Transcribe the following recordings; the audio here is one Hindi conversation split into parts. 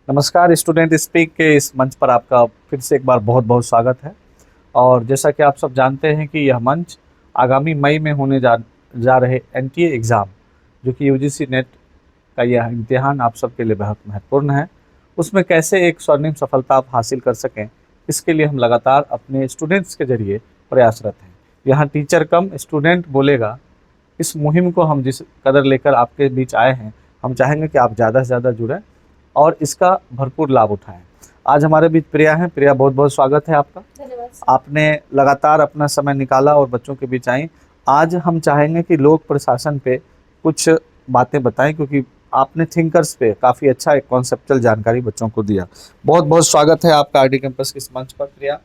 नमस्कार। स्टूडेंट स्पीक के इस मंच पर आपका फिर से एक बार बहुत बहुत स्वागत है। और जैसा कि आप सब जानते हैं कि यह मंच आगामी मई में होने जा रहे एनटीए एग्ज़ाम, जो कि यूजीसी नेट का यह इम्तिहान आप सबके लिए बहुत महत्वपूर्ण है, उसमें कैसे एक स्वर्णिम सफलता आप हासिल कर सकें, इसके लिए हम लगातार अपने स्टूडेंट्स के जरिए प्रयासरत हैं। यहाँ टीचर कम स्टूडेंट बोलेगा, इस मुहिम को हम जिस कदर लेकर आपके बीच आए हैं, हम चाहेंगे कि आप ज़्यादा से ज़्यादा जुड़ें और इसका भरपूर लाभ उठाएं। आज हमारे बीच प्रिया हैं। प्रिया, बहुत बहुत स्वागत है आपका। धन्यवाद। आपने लगातार अपना समय निकाला और बच्चों के बीच आई। आज हम चाहेंगे कि लोक प्रशासन पे कुछ बातें बताएं, क्योंकि आपने थिंकर्स पे काफ़ी अच्छा एक कॉन्सेप्चुअल जानकारी बच्चों को दिया। बहुत बहुत स्वागत है आपका आरडी कैंपस के इस मंच पर Priya.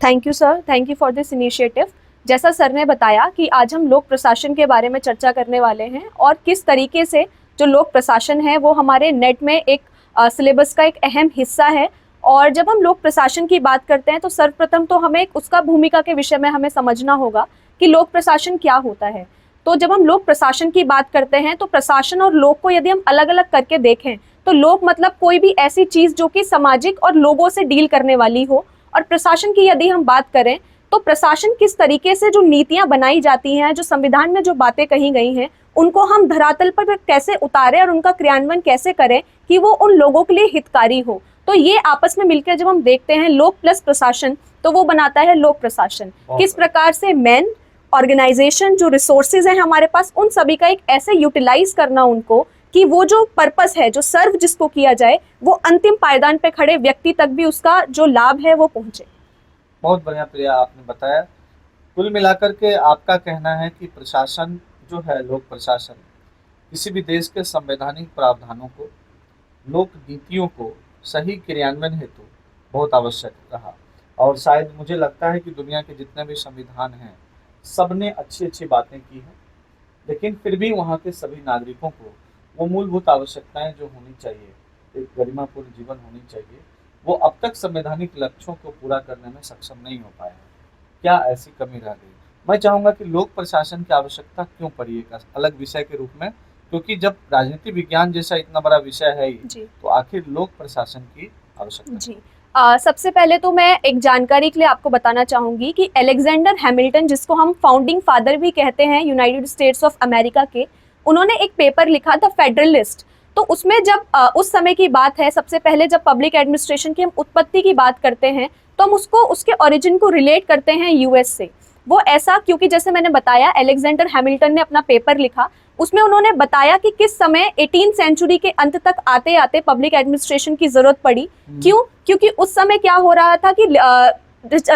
Thank you sir, thank you for this initiative. जैसा सर ने बताया कि आज हम लोक प्रशासन के बारे में चर्चा करने वाले हैं और किस तरीके से जो लोक प्रशासन है वो हमारे नेट में एक सिलेबस का एक अहम हिस्सा है। और जब हम लोक प्रशासन की बात करते हैं तो सर्वप्रथम तो हमें उसका भूमिका के विषय में हमें समझना होगा कि लोक प्रशासन क्या होता है। तो जब हम लोक प्रशासन की बात करते हैं तो प्रशासन और लोक को यदि हम अलग अलग करके देखें तो लोक मतलब कोई भी ऐसी चीज़ जो कि सामाजिक और लोगों से डील करने वाली हो, और प्रशासन की यदि हम बात करें तो प्रशासन किस तरीके से जो नीतियां बनाई जाती हैं, जो संविधान में जो बातें कही गई हैं, उनको हम धरातल पर कैसे उतारें और उनका क्रियान्वयन कैसे करें कि वो उन लोगों के लिए हितकारी हो। तो ये आपस में मिलकर जब हम देखते हैं लोक प्लस प्रशासन, तो वो बनाता है लोक प्रशासन। किस प्रकार से मैन ऑर्गेनाइजेशन, जो रिसोर्सेज हैं हमारे पास, उन सभी का एक ऐसे यूटिलाइज करना उनको कि वो जो पर्पस है, जो सर्व जिसको किया जाए, वो अंतिम पायदान पे खड़े व्यक्ति तक भी उसका जो लाभ है वो पहुंचे। बहुत बढ़िया प्रिया, आपने बताया। कुल मिलाकर के आपका कहना है कि प्रशासन जो है, लोक प्रशासन, किसी भी देश के संवैधानिक प्रावधानों को, लोक नीतियों को सही क्रियान्वयन हेतु बहुत आवश्यक रहा। और शायद मुझे लगता है कि दुनिया के जितने भी संविधान हैं, सब ने अच्छी अच्छी बातें की हैं, लेकिन फिर भी वहाँ के सभी नागरिकों को वो मूलभूत आवश्यकताएं जो होनी चाहिए, एक गरिमापूर्ण जीवन होनी चाहिए, वो अब तक संवैधानिक लक्ष्यों को पूरा करने में सक्षम नहीं हो पाया है। क्या ऐसी कमी रह गई? मैं चाहूँगा कि लोक प्रशासन की आवश्यकता क्यों पड़ी एक अलग विषय के रूप में, क्योंकि जब राजनीति विज्ञान जैसा इतना बड़ा विषय है ही, तो आखिर लोक प्रशासन की आवश्यकता जी। सबसे पहले तो मैं एक जानकारी के लिए आपको बताना चाहूँगी कि अलेक्जेंडर हैमिल्टन, जिसको हम फाउंडिंग फादर भी कहते हैं यूनाइटेड स्टेट्स ऑफ अमेरिका के, उन्होंने एक पेपर लिखा था फेडरलिस्ट। तो उसमें जब उस समय की बात है, सबसे पहले जब पब्लिक एडमिनिस्ट्रेशन की हम उत्पत्ति की बात करते हैं तो हम उसको उसके ओरिजिन को रिलेट करते हैं यूएस से। वो ऐसा क्योंकि जैसे मैंने बताया, अलेक्जेंडर हैमिल्टन ने अपना पेपर लिखा, उसमें उन्होंने बताया कि किस समय 18th सेंचुरी के अंत तक आते आते पब्लिक एडमिनिस्ट्रेशन की जरूरत पड़ी। क्यों? क्योंकि उस समय क्या हो रहा था कि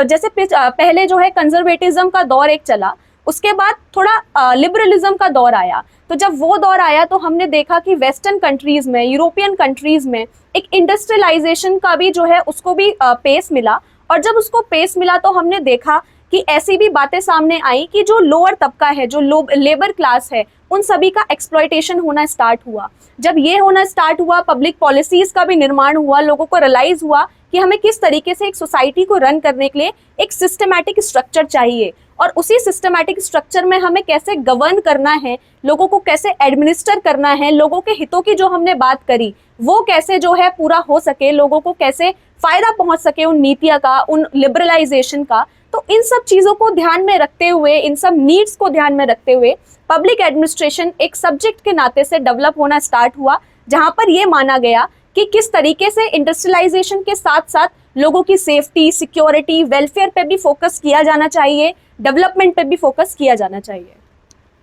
जैसे पहले जो है कंजर्वेटिज्म का दौर एक चला, उसके बाद थोड़ा लिबरलिज्म का दौर आया। तो जब वो दौर आया तो हमने देखा कि वेस्टर्न कंट्रीज में, यूरोपियन कंट्रीज में एक इंडस्ट्रियलाइजेशन का भी जो है उसको भी पेस मिला। और जब उसको पेस मिला तो हमने देखा कि ऐसी भी बातें सामने आई कि जो लोअर तबका है, जो लेबर क्लास है, उन सभी का एक्सप्लॉयटेशन होना स्टार्ट हुआ। जब ये होना स्टार्ट हुआ, पब्लिक पॉलिसीज का भी निर्माण हुआ, लोगों को रियलाइज हुआ कि हमें किस तरीके से एक सोसाइटी को रन करने के लिए एक सिस्टमैटिक स्ट्रक्चर चाहिए, और उसी सिस्टमैटिक स्ट्रक्चर में हमें कैसे गवर्न करना है, लोगों को कैसे एडमिनिस्टर करना है, लोगों के हितों की जो हमने बात करी वो कैसे जो है पूरा हो सके, लोगों को कैसे फायदा पहुंच सके उन नीतियों का, उन लिबरलाइजेशन का। तो इन सब चीज़ों को ध्यान में रखते हुए, इन सब नीड्स को ध्यान में रखते हुए पब्लिक एडमिनिस्ट्रेशन एक सब्जेक्ट के नाते से डेवलप होना स्टार्ट हुआ, जहां पर यह माना गया कि किस तरीके से इंडस्ट्रियलाइजेशन के साथ साथ लोगों की सेफ्टी, सिक्योरिटी, वेलफेयर पे भी फोकस किया जाना चाहिए, डेवलपमेंट पे भी फोकस किया जाना चाहिए।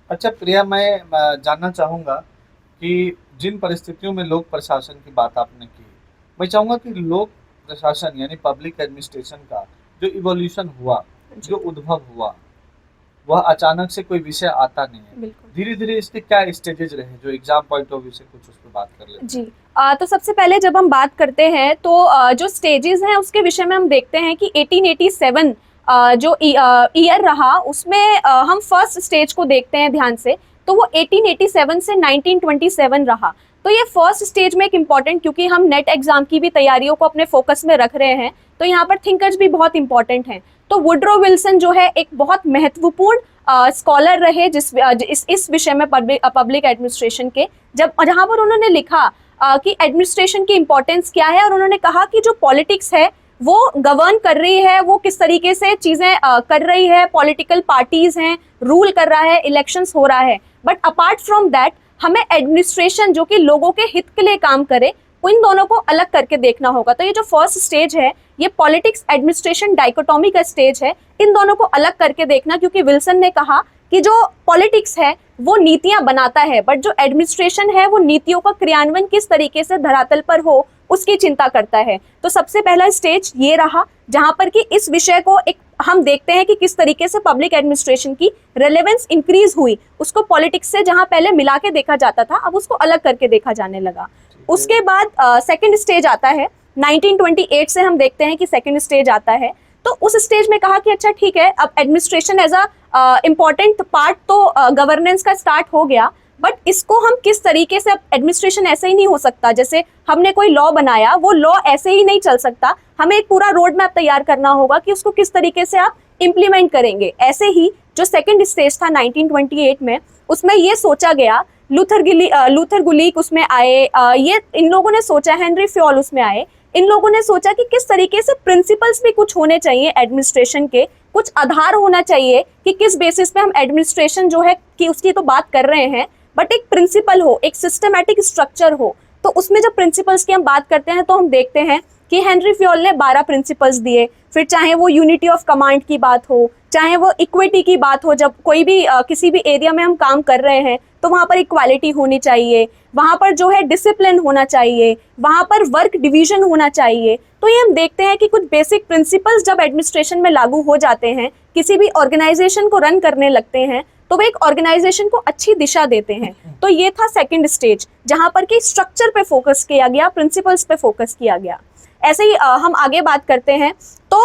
अच्छा प्रिया, मैं जानना चाहूँगा कि जिन परिस्थितियों में लोक प्रशासन की बात आपने की, मैं चाहूँगा कि लोक प्रशासन यानी पब्लिक एडमिनिस्ट्रेशन का जो इवोल्यूशन हुआ, जो उद्भव हुआ, वह अचानक से कोई विषय आता नहीं है। धीरे धीरे इसके क्या स्टेजेस रहे, जो एग्जाम पॉइंट ऑफ व्यू से कुछ उस पर बात कर लेते जी। तो सबसे पहले जब हम बात करते हैं तो जो स्टेजेस हैं उसके विषय में हम देखते हैं कि 1887 जो ईयर रहा, उसमें हम फर्स्ट स्टेज को देखते हैं ध्यान से, तो वो 1887 से 1927 रहा। तो ये फर्स्ट स्टेज में एक इम्पॉर्टेंट, क्योंकि हम नेट एग्जाम की भी तैयारियों को अपने फोकस में रख रहे हैं, तो यहाँ पर थिंकर्स भी बहुत इंपॉर्टेंट हैं। तो वुड्रो विल्सन जो है एक बहुत महत्वपूर्ण स्कॉलर रहे इस विषय में पब्लिक एडमिनिस्ट्रेशन के, जहाँ पर उन्होंने लिखा कि एडमिनिस्ट्रेशन की इंपॉर्टेंस क्या है, और उन्होंने कहा कि जो पॉलिटिक्स है वो गवर्न कर रही है, वो किस तरीके से चीज़ें कर रही है, पॉलिटिकल पार्टीज हैं, रूल कर रहा है, इलेक्शंस हो रहा है, बट अपार्ट फ्रॉम दैट हमें एडमिनिस्ट्रेशन जो कि लोगों के हित के लिए काम करे, इन दोनों को अलग करके देखना होगा। तो ये जो फर्स्ट स्टेज है ये पॉलिटिक्स एडमिनिस्ट्रेशन डाइकोटॉमी का स्टेज है, इन दोनों को अलग करके देखना, क्योंकि विल्सन ने कहा कि जो पॉलिटिक्स है वो नीतियां बनाता है, बट जो एडमिनिस्ट्रेशन है वो नीतियों का क्रियान्वयन किस तरीके से धरातल पर हो उसकी चिंता करता है। तो सबसे पहला स्टेज ये रहा जहां पर कि इस विषय को एक हम देखते हैं कि किस तरीके से पब्लिक एडमिनिस्ट्रेशन की रेलेवेंस इंक्रीज हुई, उसको पॉलिटिक्स से जहां पहले मिला के देखा जाता था अब उसको अलग करके देखा जाने लगा। उसके बाद सेकंड स्टेज आता है, 1928 से हम देखते हैं कि सेकंड स्टेज आता है। तो उस स्टेज में कहा कि अच्छा ठीक है, अब administration as a important part तो गवर्नेंस का स्टार्ट हो गया, बट इसको हम किस तरीके से, अब एडमिनिस्ट्रेशन ऐसे ही नहीं हो सकता, जैसे हमने कोई लॉ बनाया वो लॉ ऐसे ही नहीं चल सकता, हमें एक पूरा रोड मैप तैयार करना होगा कि उसको किस तरीके से आप इम्प्लीमेंट करेंगे। ऐसे ही जो सेकंड स्टेज था 1928 में, उसमें ये सोचा गया, लूथर गुलीक उसमें आए, ये इन लोगों ने सोचा, हेनरी फ्योल उसमें आए, इन लोगों ने सोचा कि किस तरीके से प्रिंसिपल्स भी कुछ होने चाहिए एडमिनिस्ट्रेशन के, कुछ आधार होना चाहिए कि किस बेसिस पे हम एडमिनिस्ट्रेशन जो है कि उसकी तो बात कर रहे हैं, बट एक प्रिंसिपल हो, एक सिस्टमैटिक स्ट्रक्चर हो। तो उसमें जब प्रिंसिपल्स की हम बात करते हैं तो हम देखते हैं कि हेनरी फ्योल ने 12 प्रिंसिपल्स दिए, फिर चाहे वो यूनिटी ऑफ कमांड की बात हो, चाहे वो इक्विटी की बात हो, जब कोई भी किसी भी एरिया में हम काम कर रहे हैं तो वहाँ पर इक्वालिटी होनी चाहिए, वहाँ पर जो है डिसिप्लिन होना चाहिए, वहाँ पर वर्क डिवीजन होना चाहिए। तो ये हम देखते हैं कि कुछ बेसिक प्रिंसिपल्स जब एडमिनिस्ट्रेशन में लागू हो जाते हैं, किसी भी ऑर्गेनाइजेशन को रन करने लगते हैं, तो वे एक ऑर्गेनाइजेशन को अच्छी दिशा देते हैं। तो ये था सेकंड स्टेज, जहाँ पर कि स्ट्रक्चर पे फोकस किया गया, प्रिंसिपल्स पे फोकस किया गया। ऐसे ही हम आगे बात करते हैं तो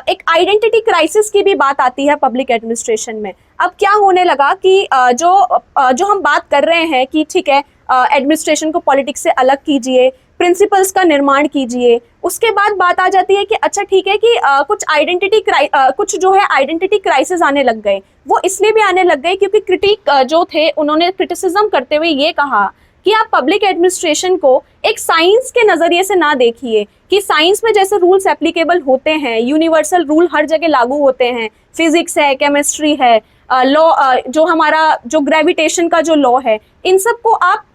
एक आइडेंटिटी क्राइसिस की भी बात आती है पब्लिक एडमिनिस्ट्रेशन में। अब क्या होने लगा कि जो हम बात कर रहे हैं कि ठीक है, एडमिनिस्ट्रेशन को पॉलिटिक्स से अलग कीजिए, प्रिंसिपल्स का निर्माण कीजिए, उसके बाद बात आ जाती है कि अच्छा ठीक है कि कुछ जो है आइडेंटिटी क्राइसिस आने लग गए। वो इसलिए भी आने लग गए क्योंकि क्रिटिक जो थे उन्होंने क्रिटिसिज्म करते हुए ये कहा कि आप पब्लिक एडमिनिस्ट्रेशन को एक साइंस के नज़रिए से ना देखिए कि साइंस में जैसे रूल्स एप्लीकेबल होते हैं, यूनिवर्सल रूल हर जगह लागू होते हैं, फिजिक्स है, केमिस्ट्री है, लॉ जो हमारा जो ग्रेविटेशन का जो लॉ है, इन सब को आप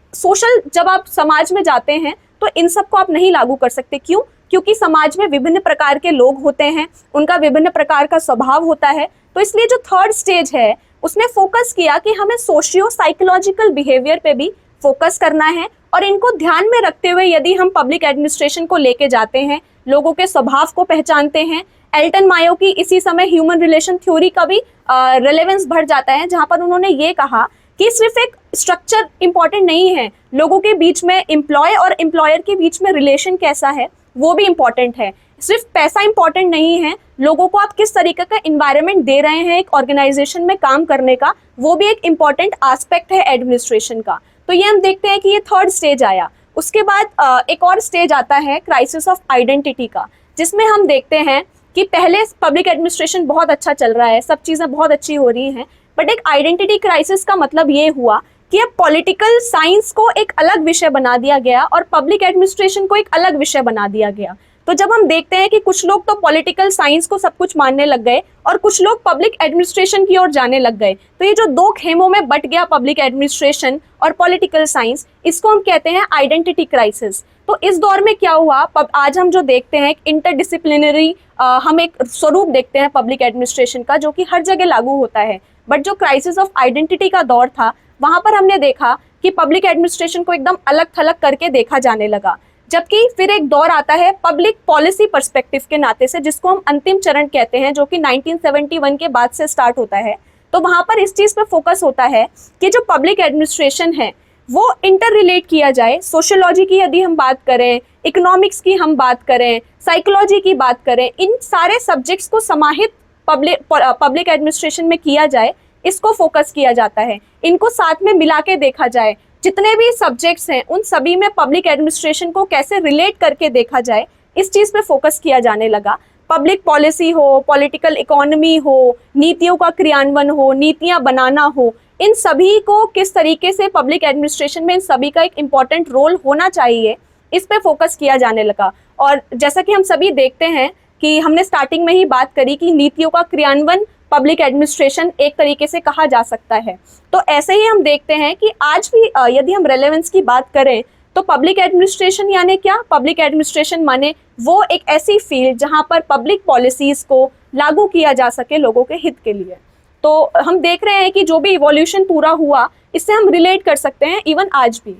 जब आप समाज में जाते हैं तो इन सब को आप नहीं लागू कर सकते। क्यों? क्योंकि समाज में विभिन्न प्रकार के लोग होते हैं, उनका विभिन्न प्रकार का स्वभाव होता है। तो इसलिए जो थर्ड स्टेज है उसने फोकस किया कि हमें सोशियो साइकोलॉजिकल बिहेवियर पे भी फोकस करना है, और इनको ध्यान में रखते हुए यदि हम पब्लिक एडमिनिस्ट्रेशन को लेके जाते हैं, लोगों के स्वभाव को पहचानते हैं। एल्टन मायो की इसी समय ह्यूमन रिलेशन थ्योरी का भी रेलेवेंस बढ़ जाता है, जहां पर उन्होंने ये कहा कि सिर्फ एक स्ट्रक्चर इंपॉर्टेंट नहीं है, लोगों के बीच में, एम्प्लॉय और एम्प्लॉयर के बीच में रिलेशन कैसा है वो भी इंपॉर्टेंट है। सिर्फ पैसा इंपॉर्टेंट नहीं है, लोगों को आप किस तरीके का इन्वायरमेंट दे रहे हैं एक ऑर्गेनाइजेशन में काम करने का, वो भी एक इंपॉर्टेंट एस्पेक्ट है एडमिनिस्ट्रेशन का। तो ये हम देखते हैं कि ये थर्ड स्टेज आया। उसके बाद एक और स्टेज आता है क्राइसिस ऑफ आइडेंटिटी का, जिसमें हम देखते हैं कि पहले पब्लिक एडमिनिस्ट्रेशन बहुत अच्छा चल रहा है, सब चीज़ें बहुत अच्छी हो रही हैं, बट एक आइडेंटिटी क्राइसिस का मतलब ये हुआ कि अब पॉलिटिकल साइंस को एक अलग विषय बना दिया गया और पब्लिक एडमिनिस्ट्रेशन को एक अलग विषय बना दिया गया। तो जब हम देखते हैं कि कुछ लोग तो पॉलिटिकल साइंस को सब कुछ मानने लग गए और कुछ लोग पब्लिक एडमिनिस्ट्रेशन की ओर जाने लग गए, तो ये जो दो खेमों में बट गया पब्लिक एडमिनिस्ट्रेशन और पॉलिटिकल साइंस, इसको हम कहते हैं आइडेंटिटी क्राइसिस। तो इस दौर में क्या हुआ, आज हम जो देखते हैं इंटरडिसिप्लिनरी हम एक स्वरूप देखते हैं पब्लिक एडमिनिस्ट्रेशन का, जो कि हर जगह लागू होता है। बट जो क्राइसिस ऑफ आइडेंटिटी का दौर था, वहाँ पर हमने देखा कि पब्लिक एडमिनिस्ट्रेशन को एकदम अलग थलग करके देखा जाने लगा। जबकि फिर एक दौर आता है पब्लिक पॉलिसी पर्सपेक्टिव के नाते से, जिसको हम अंतिम चरण कहते हैं, जो कि 1971 के बाद से स्टार्ट होता है। तो वहाँ पर इस चीज़ पे फोकस होता है कि जो पब्लिक एडमिनिस्ट्रेशन है वो इंटर रिलेट किया जाए। सोशियोलॉजी की यदि हम बात करें, इकोनॉमिक्स की हम बात करें, साइकोलॉजी की बात करें, इन सारे सब्जेक्ट्स को समाहित पब्लिक एडमिनिस्ट्रेशन में किया जाए, इसको फोकस किया जाता है। इनको साथ में मिला के देखा जाए, जितने भी सब्जेक्ट्स हैं उन सभी में पब्लिक एडमिनिस्ट्रेशन को कैसे रिलेट करके देखा जाए, इस चीज़ पे फोकस किया जाने लगा। पब्लिक पॉलिसी हो, पॉलिटिकल इकोनॉमी हो, नीतियों का क्रियान्वयन हो, नीतियां बनाना हो, इन सभी को किस तरीके से पब्लिक एडमिनिस्ट्रेशन में इन सभी का एक इम्पॉर्टेंट रोल होना चाहिए, इस पे फोकस किया जाने लगा। और जैसा कि हम सभी देखते हैं कि हमने स्टार्टिंग में ही बात करी कि नीतियों का क्रियान्वयन पब्लिक एडमिनिस्ट्रेशन एक तरीके से कहा जा सकता है। तो ऐसे ही हम देखते हैं कि आज भी यदि हम रेलेवेंस की बात करें तो पब्लिक एडमिनिस्ट्रेशन यानी क्या? पब्लिक एडमिनिस्ट्रेशन माने वो एक ऐसी फील्ड जहां पर पब्लिक पॉलिसीज को लागू किया जा सके लोगों के हित के लिए। तो हम देख रहे हैं कि जो भी इवोल्यूशन पूरा हुआ, इससे हम रिलेट कर सकते हैं इवन आज भी।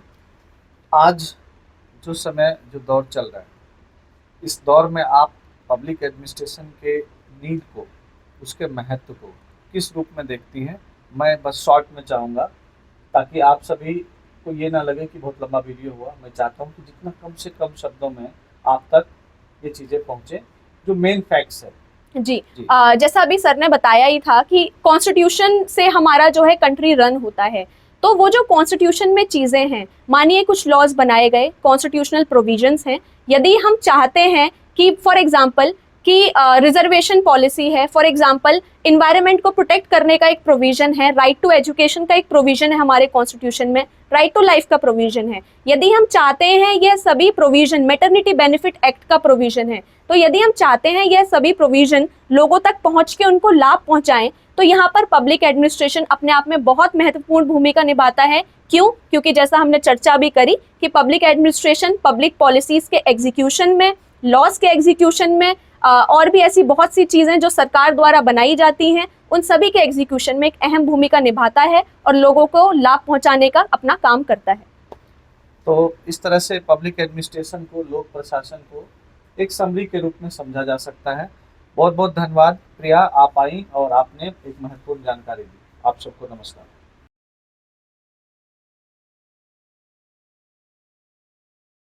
आज जो समय जो दौर चल रहा है, इस दौर में आप पब्लिक एडमिनिस्ट्रेशन के नीड को, उसके महत्व को किस रूप में देखती हैं? मैं बस शॉर्ट में चाहूँगा ताकि आप सभी को ये ना लगे कि बहुत लंबा वीडियो हुआ। मैं चाहता हूँ कि जितना कम से कम शब्दों में आप तक ये चीज़ें पहुँचे, जो मेन फैक्ट्स है। जी, जी। जैसा अभी सर ने बताया ही था कि कॉन्स्टिट्यूशन से हमारा जो है कंट्री रन होता है। तो वो जो कॉन्स्टिट्यूशन में चीज़ें हैं, मानिए कुछ लॉज बनाए गए, कॉन्स्टिट्यूशनल प्रोविजंस हैं, यदि हम चाहते हैं कि फॉर एग्जांपल कि रिजर्वेशन पॉलिसी है, फॉर एग्जांपल इन्वायरमेंट को प्रोटेक्ट करने का एक प्रोविजन है, राइट टू एजुकेशन का एक प्रोविजन है हमारे कॉन्स्टिट्यूशन में, राइट टू लाइफ का प्रोविजन है। यदि हम चाहते हैं यह सभी प्रोविजन, मैटरनिटी बेनिफिट एक्ट का प्रोविजन है, तो यदि हम चाहते हैं यह सभी प्रोविजन लोगों तक पहुंच के उनको लाभ पहुंचाएं, तो यहाँ पर पब्लिक एडमिनिस्ट्रेशन अपने आप में बहुत महत्वपूर्ण भूमिका निभाता है। क्यों? क्योंकि जैसा हमने चर्चा भी करी कि पब्लिक एडमिनिस्ट्रेशन पब्लिक पॉलिसीज के एग्जीक्यूशन में, लॉज के एग्जीक्यूशन में, और भी ऐसी बहुत सी चीज़ें जो सरकार द्वारा बनाई जाती हैं, उन सभी के एग्जीक्यूशन में एक अहम भूमिका निभाता है और लोगों को लाभ पहुंचाने का अपना काम करता है। तो इस तरह से पब्लिक एडमिनिस्ट्रेशन को, लोक प्रशासन को एक समरी के रूप में समझा जा सकता है। बहुत बहुत धन्यवाद प्रिया, आप आई और आपने एक महत्वपूर्ण जानकारी दी। आप सबको नमस्कार।